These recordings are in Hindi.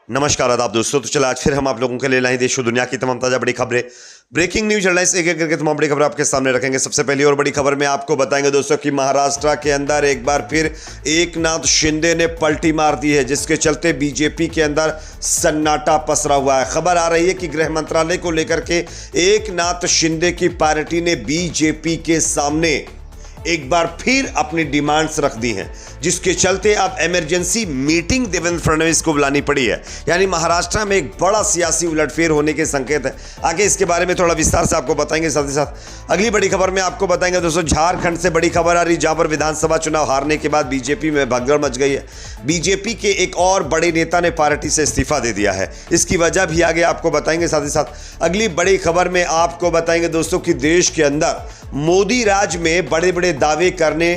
नमस्कार आदाब दोस्तों। तो चलो आज फिर हम आप लोगों के लिए लाए देश और दुनिया की तमाम ताजा बड़ी खबरें, ब्रेकिंग न्यूज हेडलाइंस एक एक करके तमाम बड़ी खबरें आपके सामने रखेंगे। सबसे पहली और बड़ी खबर में आपको बताएंगे दोस्तों कि महाराष्ट्र के अंदर एक बार फिर एकनाथ शिंदे ने पलटी मार दी है, जिसके चलते बीजेपी के अंदर सन्नाटा पसरा हुआ है। खबर आ रही है कि गृह मंत्रालय को लेकर के एकनाथ शिंदे की पार्टी ने बीजेपी के सामने एक बार फिर अपनी डिमांड्स रख दी हैं, जिसके चलते अब इमरजेंसी मीटिंग देवेंद्र फडणवीस को बुलानी पड़ी है। यानी महाराष्ट्र में एक बड़ा सियासी उलटफेर होने के संकेत है। आगे इसके बारे में थोड़ा विस्तार से आपको बताएंगे। साथ ही साथ अगली बड़ी खबर में आपको बताएंगे दोस्तों, झारखंड से बड़ी खबर आ रही, जहां पर विधानसभा चुनाव हारने के बाद बीजेपी में भगदड़ मच गई है। बीजेपी के एक और बड़े नेता ने पार्टी से इस्तीफा दे दिया है। इसकी वजह भी आगे आपको बताएंगे। साथ ही साथ अगली बड़ी खबर में आपको बताएंगे दोस्तों कि देश के अंदर मोदी राज में बड़े बड़े दावे करने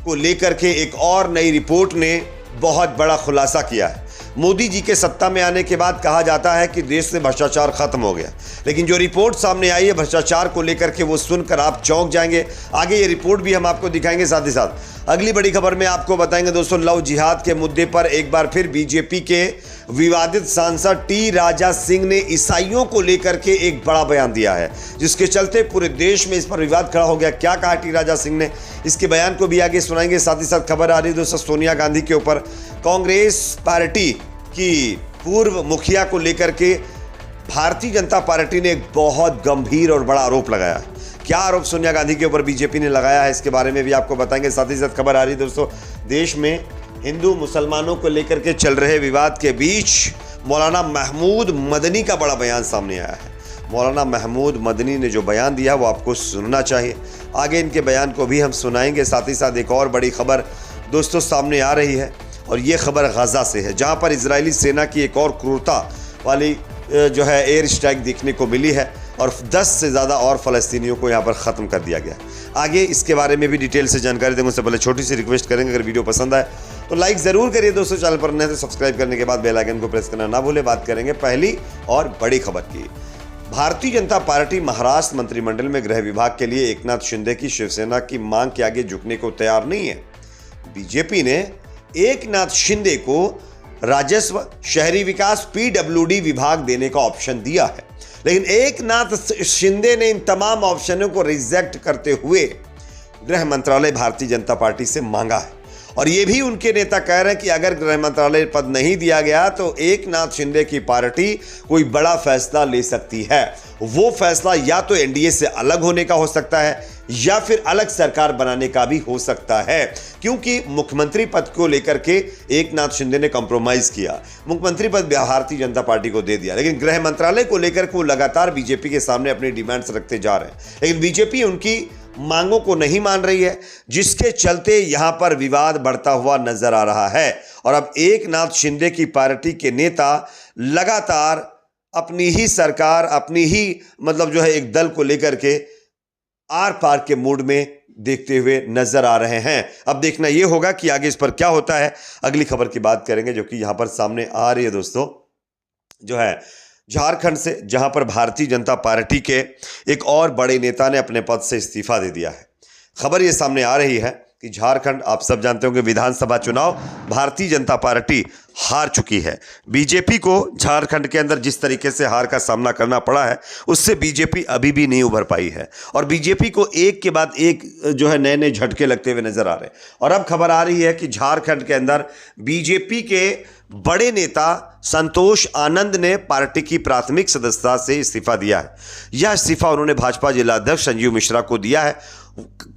को लेकर के एक और नई रिपोर्ट ने बहुत बड़ा खुलासा किया है। मोदी जी के सत्ता में आने के बाद कहा जाता है कि देश से भ्रष्टाचार खत्म हो गया, लेकिन जो रिपोर्ट सामने आई है भ्रष्टाचार को लेकर के, वो सुनकर आप चौंक जाएंगे। आगे ये रिपोर्ट भी हम आपको दिखाएंगे। साथ ही साथ अगली बड़ी खबर में आपको बताएंगे दोस्तों, लव जिहाद के मुद्दे पर एक बार फिर बीजेपी के विवादित सांसद टी राजा सिंह ने ईसाइयों को लेकर के एक बड़ा बयान दिया है, जिसके चलते पूरे देश में इस पर विवाद खड़ा हो गया। क्या कहा टी राजा सिंह ने, इसके बयान को भी आगे सुनाएंगे। साथ ही साथ खबर आ रही है दोस्तों, सोनिया गांधी के ऊपर कांग्रेस पार्टी की पूर्व मुखिया को लेकर के भारतीय जनता पार्टी ने एक बहुत गंभीर और बड़ा आरोप लगाया है। क्या आरोप सोनिया गांधी के ऊपर बीजेपी ने लगाया है, इसके बारे में भी आपको बताएंगे। साथ ही साथ खबर आ रही है दोस्तों, देश में हिंदू मुसलमानों को लेकर के चल रहे विवाद के बीच मौलाना महमूद मदनी का बड़ा बयान सामने आया है। मौलाना महमूद मदनी ने जो बयान दिया वो आपको सुनना चाहिए। आगे इनके बयान को भी हम सुनाएंगे। साथ ही साथ एक और बड़ी खबर दोस्तों सामने आ रही है, और ये खबर गाजा से है, जहां पर इजरायली सेना की एक और क्रूरता वाली जो है एयर स्ट्राइक देखने को मिली है, और 10 से ज़्यादा और फ़लस्तीनियों को यहां पर ख़त्म कर दिया गया। आगे इसके बारे में भी डिटेल से जानकारी देंगे। उससे पहले छोटी सी रिक्वेस्ट करेंगे, अगर वीडियो पसंद आए तो लाइक ज़रूर करिए दोस्तों। चैनल पर नए तो सब्सक्राइब करने के बाद बेल आइकन को प्रेस करना ना भूलें। बात करेंगे पहली और बड़ी खबर की। भारतीय जनता पार्टी महाराष्ट्र मंत्रिमंडल में गृह विभाग के लिए एकनाथ शिंदे की शिवसेना की मांग के आगे झुकने को तैयार नहीं है। बीजेपी ने एकनाथ शिंदे को राजस्व, शहरी विकास, पीडब्ल्यूडी विभाग देने का ऑप्शन दिया है, लेकिन एकनाथ शिंदे ने इन तमाम ऑप्शनों को रिजेक्ट करते हुए गृह मंत्रालय भारतीय जनता पार्टी से मांगा है। और ये भी उनके नेता कह रहे हैं कि अगर गृह मंत्रालय पद नहीं दिया गया तो एकनाथ शिंदे की पार्टी कोई बड़ा फैसला ले सकती है। वो फैसला या तो एनडीए से अलग होने का हो सकता है, या फिर अलग सरकार बनाने का भी हो सकता है, क्योंकि मुख्यमंत्री पद को लेकर के एकनाथ शिंदे ने कॉम्प्रोमाइज किया। मुख्यमंत्री पद भारतीय जनता पार्टी को दे दिया, लेकिन गृह मंत्रालय को लेकर के वो लगातार बीजेपी के सामने अपनी डिमांड्स रखते जा रहे हैं, लेकिन बीजेपी उनकी मांगों को नहीं मान रही है, जिसके चलते यहां पर विवाद बढ़ता हुआ नजर आ रहा है। और अब एकनाथ शिंदे की पार्टी के नेता लगातार अपनी ही सरकार, अपनी ही मतलब जो है एक दल को लेकर के आर पार के मूड में देखते हुए नजर आ रहे हैं। अब देखना यह होगा कि आगे इस पर क्या होता है। अगली खबर की बात करेंगे जो कि यहां पर सामने आ रही है दोस्तों, जो है झारखंड से, जहां पर भारतीय जनता पार्टी के एक और बड़े नेता ने अपने पद से इस्तीफा दे दिया है। खबर यह सामने आ रही है कि झारखंड, आप सब जानते होंगे, विधानसभा चुनाव भारतीय जनता पार्टी हार चुकी है। बीजेपी को झारखंड के अंदर जिस तरीके से हार का सामना करना पड़ा है, उससे बीजेपी अभी भी नहीं उभर पाई है, और बीजेपी को एक के बाद एक जो है नए नए झटके लगते हुए नजर आ रहे हैं। और अब खबर आ रही है कि झारखंड के अंदर बीजेपी के बड़े नेता संतोष आनंद ने पार्टी की प्राथमिक सदस्यता से इस्तीफा दिया है। यह इस्तीफा उन्होंने भाजपा जिला अध्यक्ष संजीव मिश्रा को दिया है।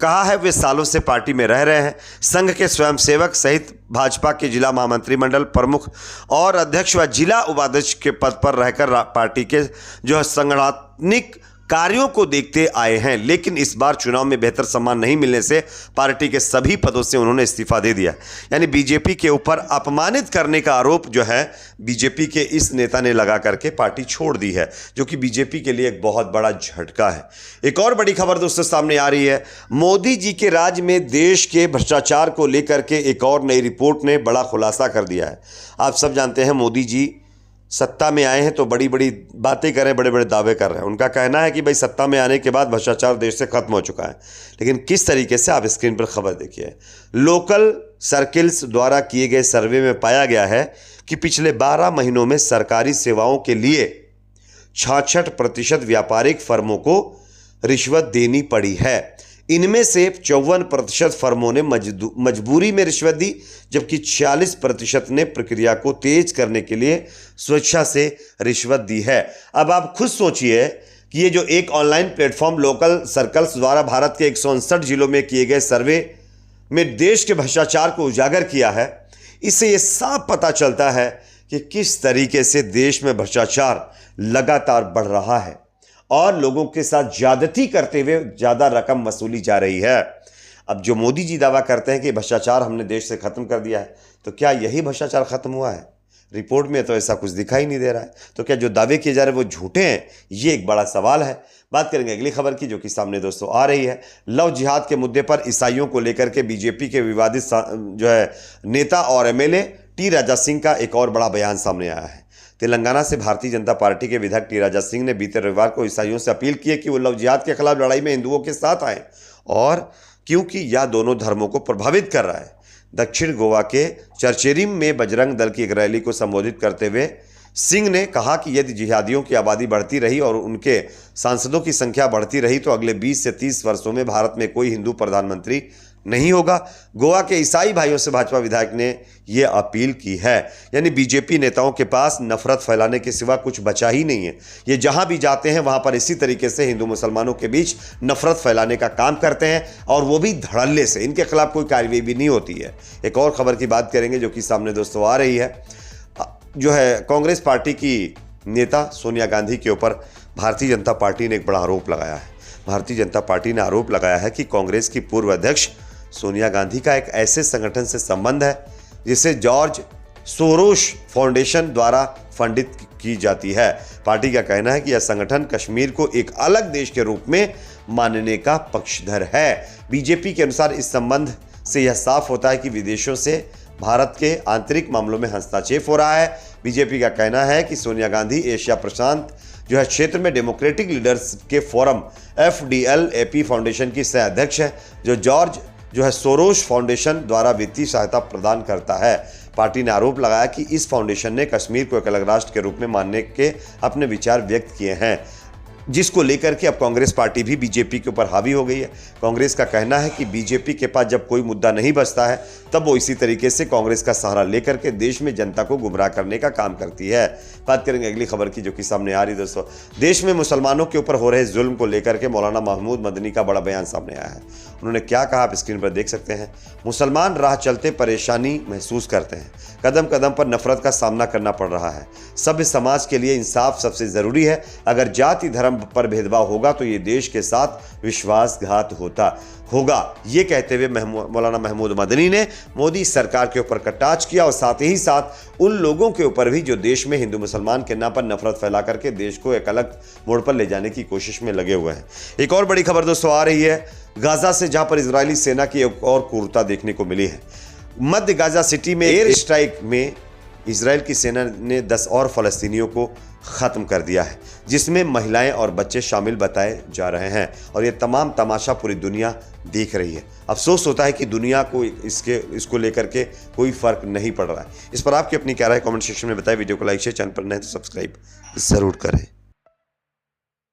कहा है वे सालों से पार्टी में रह रहे हैं। संघ के स्वयंसेवक सहित भाजपा के जिला महामंत्रिमंडल प्रमुख और अध्यक्ष व जिला उपाध्यक्ष के पद पर रहकर पार्टी के जो है संगठनिक कार्यों को देखते आए हैं, लेकिन इस बार चुनाव में बेहतर सम्मान नहीं मिलने से पार्टी के सभी पदों से उन्होंने इस्तीफा दे दिया। यानी बीजेपी के ऊपर अपमानित करने का आरोप जो है बीजेपी के इस नेता ने लगा करके पार्टी छोड़ दी है, जो कि बीजेपी के लिए एक बहुत बड़ा झटका है। एक और बड़ी खबर दोस्तों सामने आ रही है, मोदी जी के राज में देश के भ्रष्टाचार को लेकर के एक और नई रिपोर्ट ने बड़ा खुलासा कर दिया है। आप सब जानते हैं मोदी जी सत्ता में आए हैं तो बड़ी बड़ी बातें कर रहे हैं, बड़े बड़े दावे कर रहे हैं। उनका कहना है कि भाई सत्ता में आने के बाद भ्रष्टाचार देश से खत्म हो चुका है, लेकिन किस तरीके से, आप स्क्रीन पर खबर देखिए। लोकल सर्किल्स द्वारा किए गए सर्वे में पाया गया है कि पिछले 12 महीनों में सरकारी सेवाओं के लिए 66% व्यापारिक फर्मों को रिश्वत देनी पड़ी है। इनमें से 54% फर्मों ने मजबूरी में रिश्वत दी, जबकि 46% ने प्रक्रिया को तेज करने के लिए स्वेच्छा से रिश्वत दी है। अब आप खुद सोचिए कि ये जो एक ऑनलाइन प्लेटफॉर्म लोकल सर्कल्स द्वारा भारत के 159 जिलों में किए गए सर्वे में देश के भ्रष्टाचार को उजागर किया है, इससे ये साफ पता चलता है कि किस तरीके से देश में भ्रष्टाचार लगातार बढ़ रहा है और लोगों के साथ ज्यादती करते हुए ज्यादा रकम वसूली जा रही है। अब जो मोदी जी दावा करते हैं कि भ्रष्टाचार हमने देश से खत्म कर दिया है, तो क्या यही भ्रष्टाचार खत्म हुआ है? रिपोर्ट में तो ऐसा कुछ दिखाई नहीं दे रहा है। तो क्या जो दावे किए जा रहे हैं वो झूठे हैं? ये एक बड़ा सवाल है। बात करेंगे अगली खबर की, जो कि सामने दोस्तों आ रही है। लव जिहाद के मुद्दे पर ईसाइयों को लेकर के बीजेपी के विवादित जो है नेता और एमएलए टी राजा सिंह का एक और बड़ा बयान सामने आया है। तेलंगाना से भारतीय जनता पार्टी के विधायक टी राजा सिंह ने बीते रविवार को ईसाइयों से अपील की है कि वो लव जिहाद के खिलाफ लड़ाई में हिंदुओं के साथ आए, और क्योंकि यह दोनों धर्मों को प्रभावित कर रहा है। दक्षिण गोवा के चरचेरिम में बजरंग दल की एक रैली को संबोधित करते हुए सिंह ने कहा कि यदि जिहादियों की आबादी बढ़ती रही और उनके सांसदों की संख्या बढ़ती रही तो अगले 20 से 30 वर्षों में भारत में कोई हिंदू प्रधानमंत्री नहीं होगा। गोवा के ईसाई भाइयों से भाजपा विधायक ने यह अपील की है। यानी बीजेपी नेताओं के पास नफरत फैलाने के सिवा कुछ बचा ही नहीं है। ये जहां भी जाते हैं वहां पर इसी तरीके से हिंदू मुसलमानों के बीच नफरत फैलाने का काम करते हैं, और वो भी धड़ल्ले से। इनके खिलाफ कोई कार्रवाई भी नहीं होती है। एक और खबर की बात करेंगे जो कि सामने दोस्तों आ रही है। जो है कांग्रेस पार्टी की नेता सोनिया गांधी के ऊपर भारतीय जनता पार्टी ने एक बड़ा आरोप लगाया है। भारतीय जनता पार्टी ने आरोप लगाया है कि कांग्रेस की पूर्व अध्यक्ष सोनिया गांधी का एक ऐसे संगठन से संबंध है जिसे जॉर्ज सोरोश फाउंडेशन द्वारा फंडित की जाती है। पार्टी का कहना है कि यह संगठन कश्मीर को एक अलग देश के रूप में मानने का पक्षधर है। बीजेपी के अनुसार इस संबंध से यह साफ होता है कि विदेशों से भारत के आंतरिक मामलों में हस्तक्षेप हो रहा है। बीजेपी का कहना है कि सोनिया गांधी एशिया प्रशांत जो है क्षेत्र में डेमोक्रेटिक लीडर्स के फोरम FDL-AP फाउंडेशन की सह अध्यक्ष है, जो जॉर्ज जो है सोरोश फाउंडेशन द्वारा वित्तीय सहायता प्रदान करता है। पार्टी ने आरोप लगाया कि इस फाउंडेशन ने कश्मीर को एक अलग राष्ट्र के रूप में मानने के अपने विचार व्यक्त किए हैं, जिसको लेकर के अब कांग्रेस पार्टी भी बीजेपी के ऊपर हावी हो गई है। कांग्रेस का कहना है कि बीजेपी के पास जब कोई मुद्दा नहीं बचता है तब वो इसी तरीके से कांग्रेस का सहारा लेकर के देश में जनता को गुमराह करने का काम करती है। बात करेंगे अगली खबर की, जो कि सामने आ रही है दोस्तों। देश में मुसलमानों के ऊपर हो रहे जुल्म को लेकर के मौलाना महमूद मदनी का बड़ा बयान सामने आया है। उन्होंने क्या कहा आप स्क्रीन पर देख सकते हैं। मुसलमान राह चलते परेशानी महसूस करते हैं, कदम कदम पर नफरत का सामना करना पड़ रहा है। सभ्य समाज के लिए इंसाफ सबसे जरूरी है। अगर जाति धर्म पर भेदभाव होगा तो ये देश के साथ विश्वासघात होगा। ये कहते हुए मौलाना महमूद मदनी ने मोदी सरकार के ऊपर कटाक्ष किया और साथ ही साथ उन लोगों के ऊपर भी जो देश में हिंदू मुसलमान के नाम पर नफरत फैला करके देश को एक अलग मोड़ पर ले जाने की कोशिश में लगे हुए हैं। एक और बड़ी खबर दोस्तों आ रही है गाजा से, जहां पर इजरायली सेना की एक और क्रूरता देखने को मिली है। मध्य गाजा सिटी में एयर स्ट्राइक में इजराइल की सेना ने 10 और फलस्तीनियों को ख़त्म कर दिया है, जिसमें महिलाएं और बच्चे शामिल बताए जा रहे हैं। और ये तमाम तमाशा पूरी दुनिया देख रही है। अफसोस होता है कि दुनिया को इसको लेकर के कोई फ़र्क नहीं पड़ रहा है। इस पर आपकी अपनी क्या राय कमेंट सेक्शन में बताएं। वीडियो को लाइक शेयर, चैनल पर नए तो सब्सक्राइब ज़रूर करें।